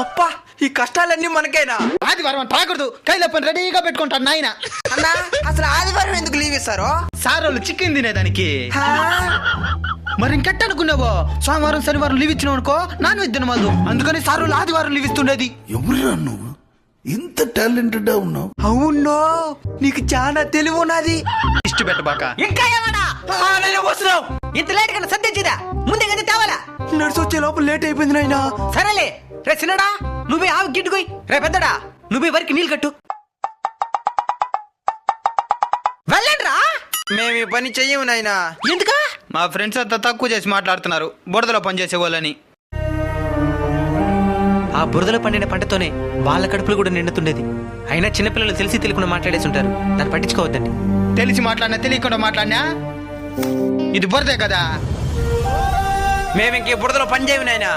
అప్పా ఈ కష్టాలన్నీ మనకేనా? ఆదివారం తాకూడదు, కైలో పని రెడీగా పెట్టుకుంటాను నాయన. అన్నా అసలు ఆదివారం ఎందుకు లీవ్ ఇస్తారు? సార్ వాళ్ళు చికెన్ తినేదానికి. మరి ఇంకెట్ట అనుకున్నావో, సోమవారం శనివారం లీవ్ ఇచ్చినావు అనుకో నాన్ వెజ్ తినమాదు, అందుకని సార్ వాళ్ళు ఆదివారం లీవ్ ఇస్తుండేది. ఎవరురా నువ్వు ఇంత టాలెంటెడ్ ఉన్నావు? అవునో నీకు చాలా తెలివి ఉన్నది. ఇష్ట పెట్టబాక. ఇంకా ఏమన్నా వస్తున్నావు. ఇంత లేట్ గా సర్దించిదా ముందే కదా తేవాలా? నడిచి వచ్చే లోపల లేట్ అయిపోయింది నాయనా. సరేలే రే చిన్నడా నువ్వే ఆవు గిట్టుకోయి, రే పెద్దడా నువ్వే వరకు నీళ్ళు కట్టు. వెళ్ళండ్రా. మేము ఈ పని చెయ్యము నాయనా. ఎందుకా? మా ఫ్రెండ్స్ అంతా తక్కువ చేసి మాట్లాడుతున్నారు బురదలో పనిచేసే వాళ్ళని. ఆ బురదలో పండిన పంటతోనే వాళ్ళ కడుపులు కూడా నిండుతుండేది. అయినా చిన్నపిల్లలు తెలిసి తెలియకుండా మాట్లాడేసి ఉంటారు, దాన్ని పట్టించుకోవద్దండి. తెలిసి మాట్లాడినా తెలియకుండా మాట్లాడినా ఇది బురదే కదా. మేము ఇంక బురదలో పని చేయము నాయనా.